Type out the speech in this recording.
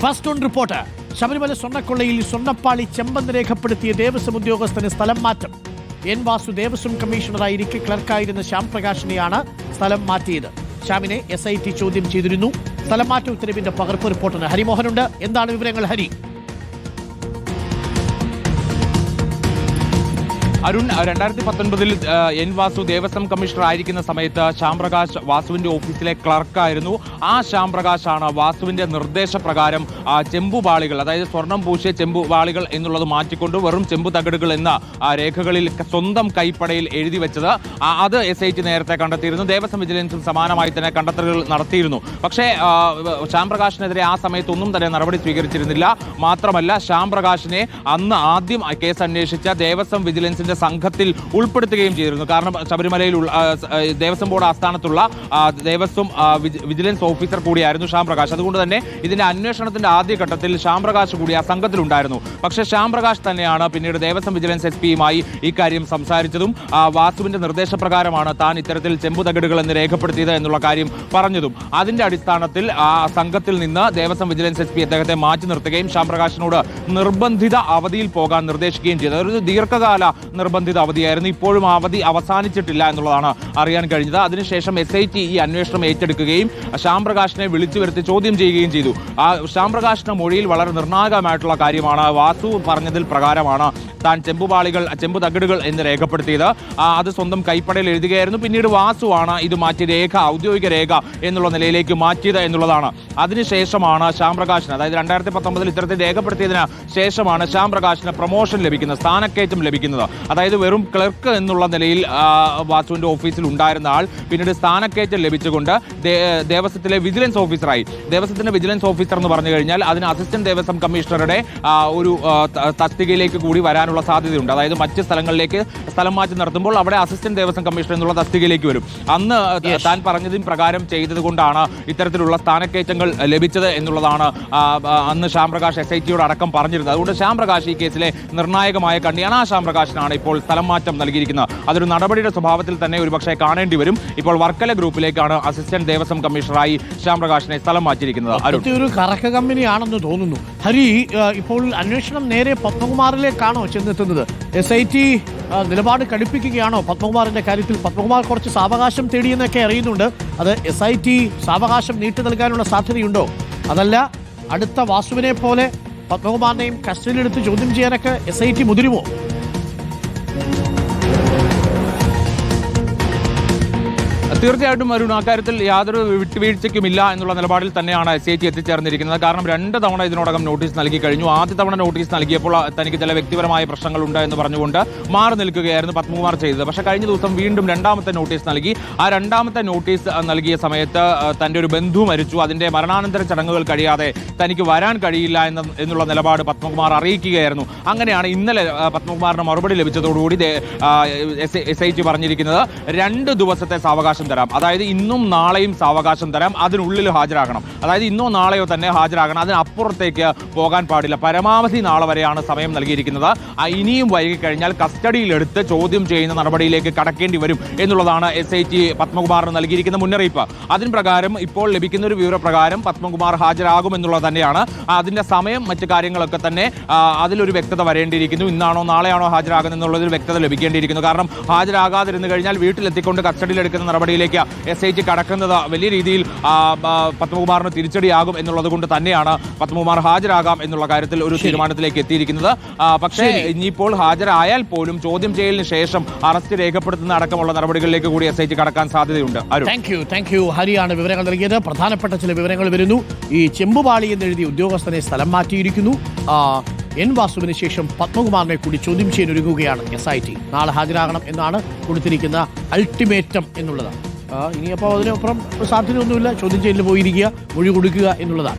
First on report. Sabarimala സ്വർണ്ണക്കൊള്ളയിൽ സ്വർണ്ണപ്പാളി ചെമ്പന്ത് രേഖപ്പെടുത്തിയ ദേവസ്വം ഉദ്യോഗസ്ഥന് സ്ഥലം മാറ്റം. എൻ വാസു ദേവസ്വം കമ്മീഷണറായിരിക്കെ ക്ലർക്കായിരുന്ന ശ്യാം പ്രകാശിനെയാണ് സ്ഥലം മാറ്റിയത്. ശ്യാമിനെ SIT ചോദ്യം ചെയ്തിരുന്നു. സ്ഥലം മാറ്റ ഉത്തരവിന്റെ പകർപ്പ് റിപ്പോർട്ടിന് ഹരിമോഹനുണ്ട്. എന്താണ് വിവരങ്ങൾ ഹരി? അരുൺ, 2019 എൻ വാസു ദേവസ്വം കമ്മീഷണർ ആയിരിക്കുന്ന സമയത്ത് ശ്യാം പ്രകാശ് വാസുവിന്റെ ഓഫീസിലെ ക്ലർക്കായിരുന്നു. ആ ശ്യാം പ്രകാശാണ് വാസുവിന്റെ നിർദ്ദേശപ്രകാരം ചെമ്പുപാളികൾ, അതായത് സ്വർണം പൂശിയ ചെമ്പുപാളികൾ എന്നുള്ളത് മാറ്റിക്കൊണ്ട് വെറും ചെമ്പു തകിടുകൾ എന്ന രേഖകളിൽ സ്വന്തം കൈപ്പടയിൽ എഴുതി വെച്ചത്. അത് SIT നേരത്തെ കണ്ടെത്തിയിരുന്നു. ദേവസ്വം വിജിലൻസും സമാനമായി തന്നെ കണ്ടെത്തലുകൾ നടത്തിയിരുന്നു. പക്ഷേ ശ്യാം പ്രകാശിനെതിരെ ആ സമയത്ത് ഒന്നും തന്നെ നടപടി സ്വീകരിച്ചിരുന്നില്ല. മാത്രമല്ല, ശ്യാം പ്രകാശിനെ അന്ന് ആദ്യം കേസ് അന്വേഷിച്ച ദേവസ്വം വിജിലൻസിന്റെ സംഘത്തിൽ ഉൾപ്പെടുത്തുകയും ചെയ്തിരുന്നു. കാരണം ശബരിമലയിൽ ദേവസ്വം ബോർഡ് ആസ്ഥാനത്തുള്ള ദേവസ്വം വിജിലൻസ് ഓഫീസർ കൂടിയായിരുന്നു ശ്യാം പ്രകാശ്. അതുകൊണ്ട് തന്നെ ഇതിന്റെ അന്വേഷണത്തിന്റെ ആദ്യഘട്ടത്തിൽ ശ്യാം പ്രകാശ് കൂടി ആ സംഘത്തിലുണ്ടായിരുന്നു. പക്ഷേ ശ്യാം പ്രകാശ് തന്നെയാണ് പിന്നീട് ദേവസ്വം വിജിലൻസ് SP-യുമായി ഇക്കാര്യം സംസാരിച്ചതും വാസുവിന്റെ നിർദ്ദേശപ്രകാരമാണ് താൻ ഇത്തരത്തിൽ ചെമ്പുതകിടുകൾ എന്ന് രേഖപ്പെടുത്തിയത് എന്നുള്ള കാര്യം പറഞ്ഞതും. അതിന്റെ അടിസ്ഥാനത്തിൽ ആ സംഘത്തിൽ നിന്ന് ദേവസ്വം വിജിലൻസ് SP അദ്ദേഹത്തെ മാറ്റി നിർത്തുകയും ശ്യാം പ്രകാശിനോട് നിർബന്ധിത അവധിയിൽ പോകാൻ നിർദ്ദേശിക്കുകയും ചെയ്തത്. ഒരു ദീർഘകാല നിർബന്ധിത അവധിയായിരുന്നു. ഇപ്പോഴും അവധി അവസാനിച്ചിട്ടില്ല എന്നുള്ളതാണ് അറിയാൻ കഴിഞ്ഞത്. അതിനുശേഷം SIT ഈ അന്വേഷണം ഏറ്റെടുക്കുകയും ശ്യാം പ്രകാശിനെ വിളിച്ചു വരുത്തി ചോദ്യം ചെയ്യുകയും ചെയ്തു. ശ്യാം പ്രകാശിന്റെ മൊഴിയിൽ വളരെ നിർണായകമായിട്ടുള്ള കാര്യമാണ്. വാസു പറഞ്ഞതിൽ പ്രകാരമാണ് താൻ ചെമ്പു തകിടുകൾ എന്ന് രേഖപ്പെടുത്തിയത്. അത് സ്വന്തം കൈപ്പടയിൽ എഴുതുകയായിരുന്നു. പിന്നീട് വാസുവാണ് ഇത് മാറ്റി ഔദ്യോഗിക രേഖ എന്നുള്ള നിലയിലേക്ക് മാറ്റിയത് എന്നുള്ളതാണ്. അതിനുശേഷമാണ് ശ്യാം പ്രകാശിന്, അതായത് 2019 ഇത്തരത്തിൽ രേഖപ്പെടുത്തിയതിന് ശേഷമാണ് ശ്യാം പ്രകാശിന് പ്രൊമോഷൻ ലഭിക്കുന്നത്, സ്ഥാനക്കയറ്റം ലഭിക്കുന്നത്. അതായത് വെറും ക്ലർക്ക് എന്നുള്ള നിലയിൽ വാസുവിന്റെ ഓഫീസിൽ ഉണ്ടായിരുന്ന ആൾ പിന്നീട് സ്ഥാനക്കയറ്റം ലഭിച്ചുകൊണ്ട് ദേവസ്വത്തിലെ വിജിലൻസ് ഓഫീസറായി. ദേവസ്വത്തിന്റെ വിജിലൻസ് ഓഫീസർ എന്ന് പറഞ്ഞു കഴിഞ്ഞാൽ അതിന് അസിസ്റ്റന്റ് ദേവസ്വം കമ്മീഷണറുടെ ഒരു തസ്തികയിലേക്ക് കൂടി വരാനുള്ള സാധ്യതയുണ്ട്. അതായത് മറ്റ് സ്ഥലങ്ങളിലേക്ക് സ്ഥലം മാറ്റി നടത്തുമ്പോൾ അവിടെ അസിസ്റ്റന്റ് ദേവസ്വം കമ്മീഷണർ എന്നുള്ള തസ്തികയിലേക്ക് വരും. അന്ന് താൻ പറഞ്ഞതിന് പ്രകാരം ചെയ്തത് കൊണ്ടാണ് ഇത്തരത്തിലുള്ള സ്ഥാനക്കയറ്റങ്ങൾ ലഭിച്ചത് എന്നുള്ളതാണ് അന്ന് ശ്യാം പ്രകാശ് SIT-യോട് അടക്കം പറഞ്ഞിരുന്നത്. അതുകൊണ്ട് ശ്യാം പ്രകാശ് ഈ കേസിലെ നിർണായകമായ കണ്ണിയാണ്. ആ ശ്യാം പ്രകാശിനാണ് ഇപ്പോൾ സ്ഥലം മാറ്റം നൽകിയിരിക്കുന്നത്. അതൊരു നടപടിയുടെ സ്വഭാവത്തിൽ തന്നെ ഒരുപക്ഷെ കാണേണ്ടി വരും. ഇപ്പോൾ വർക്കല ഗ്രൂപ്പിലേക്കാണ് അസിസ്റ്റന്റ് ദേവസ്വം കമ്മീഷണറായി ശ്യാം പ്രകാശിനെ സ്ഥലം മാറ്റിയിരിക്കുന്നത്. ഒരു കറക്ക കമ്പനിയാണെന്ന് തോന്നുന്നു. ഹരി, ഇപ്പോൾ അന്വേഷണം നേരെ പത്മകുമാറിലേക്കാണോ ചെന്നെത്തുന്നത്? SIT നിലപാട് കടുപ്പിക്കുകയാണോ പത്മകുമാറിന്റെ കാര്യത്തിൽ? പത്മകുമാർ കുറച്ച് സാവകാശം തേടിയെന്നൊക്കെ അറിയുന്നുണ്ട്. അത് SIT സാവകാശം നീട്ടി നൽകാനുള്ള സാധ്യതയുണ്ടോ? അതല്ല അടുത്ത വാസുവിനെ പോലെ പത്മകുമാറിനെയും കസ്റ്റഡിയിലെടുത്ത് ചോദ്യം ചെയ്യാനൊക്കെ SIT മുതിരുമോ? തീർച്ചയായിട്ടും അരുൺ, അക്കാര്യത്തിൽ യാതൊരു വിട്ടുവീഴ്ചയ്ക്കുമില്ല എന്നുള്ള നിലപാടിൽ തന്നെയാണ് SIT എത്തിച്ചേർന്നിരിക്കുന്നത്. കാരണം 2 തവണ ഇതിനോടകം നോട്ടീസ് നൽകി കഴിഞ്ഞു. ആദ്യ തവണ നോട്ടീസ് നൽകിയപ്പോൾ തനിക്ക് ചില വ്യക്തിപരമായ പ്രശ്നങ്ങളുണ്ട് എന്ന് പറഞ്ഞുകൊണ്ട് മാറി നിൽക്കുകയായിരുന്നു പത്മകുമാർ ചെയ്തത്. പക്ഷേ കഴിഞ്ഞ ദിവസം വീണ്ടും 2ാമത്തെ നോട്ടീസ് നൽകി. ആ 2ാമത്തെ നോട്ടീസ് നൽകിയ സമയത്ത് തൻ്റെ ഒരു ബന്ധു മരിച്ചു, അതിൻ്റെ മരണാനന്തര ചടങ്ങുകൾ കഴിയാതെ തനിക്ക് വരാൻ കഴിയില്ല എന്നുള്ള നിലപാട് പത്മകുമാർ അറിയിക്കുകയായിരുന്നു. അങ്ങനെയാണ് ഇന്നലെ പത്മകുമാറിന് മറുപടി ലഭിച്ചതോടുകൂടി SIT പറഞ്ഞിരിക്കുന്നത് 2 ദിവസത്തെ സാവകാശം തരാം. അതായത് ഇന്നും നാളെയും സാവകാശം തരാം, അതിനുള്ളിൽ ഹാജരാകണം. അതായത് ഇന്നോ നാളെയോ തന്നെ ഹാജരാകണം, അതിനപ്പുറത്തേക്ക് പോകാൻ പാടില്ല. പരമാവധി നാളെ വരെയാണ് സമയം നൽകിയിരിക്കുന്നത്. ഇനിയും വൈകിക്കഴിഞ്ഞാൽ കസ്റ്റഡിയിലെടുത്ത് ചോദ്യം ചെയ്യുന്ന നടപടിയിലേക്ക് കടക്കേണ്ടി വരും എന്നുള്ളതാണ് SIT പത്മകുമാറിന് നൽകിയിരിക്കുന്ന മുന്നറിയിപ്പ്. അതിന് പ്രകാരം ഇപ്പോൾ ലഭിക്കുന്ന ഒരു വിവരപ്രകാരം പത്മകുമാർ ഹാജരാകുമെന്നുള്ളത് തന്നെയാണ്. അതിന്റെ സമയം, മറ്റു കാര്യങ്ങളൊക്കെ തന്നെ അതിലൊരു വ്യക്തത വരേണ്ടിയിരിക്കുന്നു. ഇന്നാണോ നാളെയാണോ ഹാജരാകുന്നത് എന്നുള്ളതിൽ വ്യക്തത ലഭിക്കേണ്ടിയിരിക്കുന്നു. കാരണം ഹാജരാകാതിരുന്നു കഴിഞ്ഞാൽ വീട്ടിലെത്തിക്കൊണ്ട് കസ്റ്റഡിയിലെടുക്കുന്ന നടപടിയിലേക്ക് SIT കടക്കുന്നത് വലിയ രീതിയിൽ പത്മകുമാറിന് തിരിച്ചടിയാകും എന്നുള്ളത് കൊണ്ട് തന്നെയാണ് പത്മകുമാർ ഹാജരാകാം എന്നുള്ള കാര്യത്തിൽ ഒരു തീരുമാനത്തിലേക്ക് എത്തിയിരിക്കുന്നത്. പക്ഷേ ഇനിയിപ്പോൾ ഹാജരായാൽ പോലും ചോദ്യം ചെയ്യലിന് ശേഷം അറസ്റ്റ് രേഖപ്പെടുത്തുന്ന അടക്കമുള്ള നടപടികളിലേക്ക് കൂടി SIT കടക്കാൻ സാധ്യതയുണ്ട്. താങ്ക് യു ഹരിയാണ് വിവരങ്ങൾ നൽകിയത്. പ്രധാനപ്പെട്ട ചില വിവരങ്ങൾ വരുന്നു. ഈ ചെമ്പുപാളി എന്നെഴുതിയ ഉദ്യോഗസ്ഥനെ സ്ഥലം മാറ്റിയിരിക്കുന്നു. എൻ വാസുവിന് ശേഷം പത്മകുമാറിനെ കൂടി ചോദ്യം ചെയ്യാൻ ഒരുങ്ങുകയാണ് SIT. നാളെ ഹാജരാകണം എന്നാണ് കൊടുത്തിരിക്കുന്ന അൾട്ടിമേറ്റം എന്നുള്ളത്. ഇനിയപ്പോൾ അതിനപ്പുറം സാധ്യതയൊന്നുമില്ല. ചോദ്യം ചെയ്യലിൽ പോയിരിക്കുക, മൊഴി കൊടുക്കുക എന്നുള്ളതാണ്.